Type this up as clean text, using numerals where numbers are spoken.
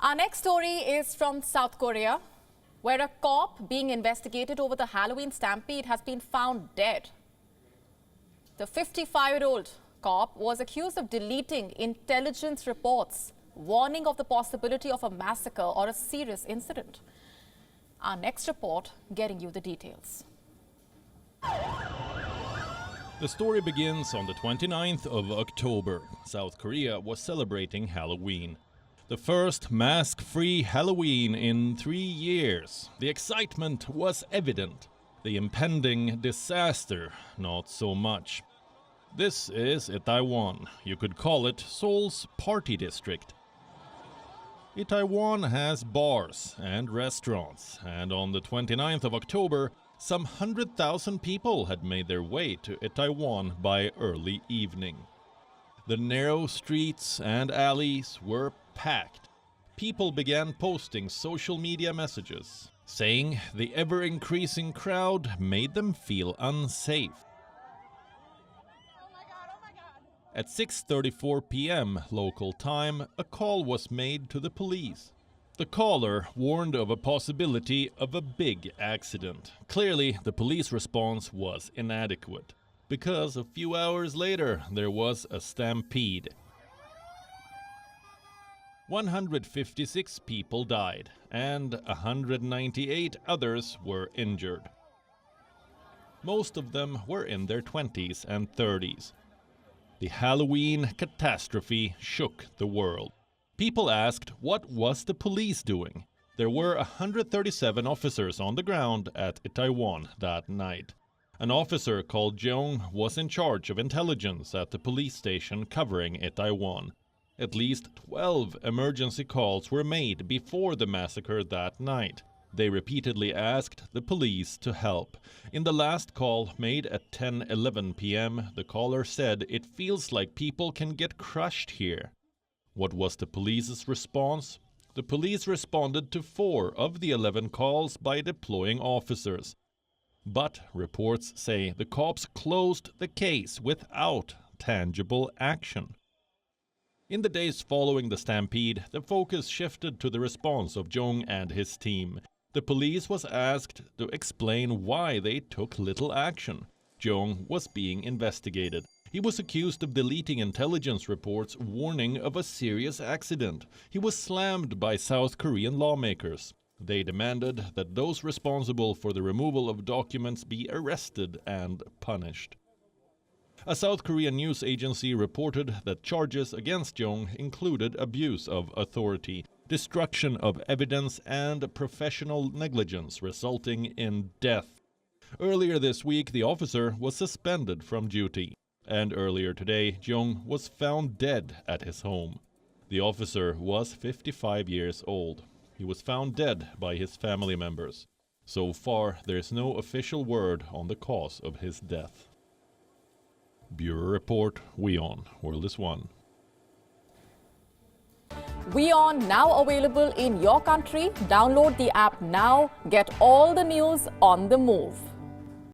Our next story is from South Korea, where a cop being investigated over the Halloween stampede has been found dead. The 55-year-old cop was accused of deleting intelligence reports warning of the possibility of a massacre or a serious incident. Our next report getting you the details. The story begins on the 29th of October. South Korea was celebrating Halloween. The first mask-free Halloween in 3 years. The excitement was evident. The impending disaster, not so much. This is Itaewon. You could call it Seoul's party district. Itaewon has bars and restaurants, and on the 29th of October, some 100,000 people had made their way to Itaewon by early evening. The narrow streets and alleys were packed. People began posting social media messages, saying the ever-increasing crowd made them feel unsafe. At 6:34 p.m. local time, a call was made to the police. The caller warned of a possibility of a big accident. Clearly, the police response was inadequate, because a few hours later there was a stampede. 156 people died, and 198 others were injured. Most of them were in their 20s and 30s. The Halloween catastrophe shook the world. People asked, what was the police doing? There were 137 officers on the ground at Itaewon that night. An officer called Jeong was in charge of intelligence at the police station covering Itaewon. At least 12 emergency calls were made before the massacre that night. They repeatedly asked the police to help. In the last call made at 10:11 p.m., the caller said, "It feels like people can get crushed here." What was the police's response? The police responded to 4 of the 11 calls by deploying officers. But reports say the cops closed the case without tangible action. In the days following the stampede, the focus shifted to the response of Jeong and his team. The police was asked to explain why they took little action. Jeong was being investigated. He was accused of deleting intelligence reports warning of a serious accident. He was slammed by South Korean lawmakers. They demanded that those responsible for the removal of documents be arrested and punished. A South Korean news agency reported that charges against Jeong included abuse of authority, destruction of evidence, and professional negligence resulting in death. Earlier this week, the officer was suspended from duty. And earlier today, Jeong was found dead at his home. The officer was 55 years old. He was found dead by his family members. So far, there is no official word on the cause of his death. Bureau Report, WION, World is One. WION now available in your country. Download the app now. Get all the news on the move.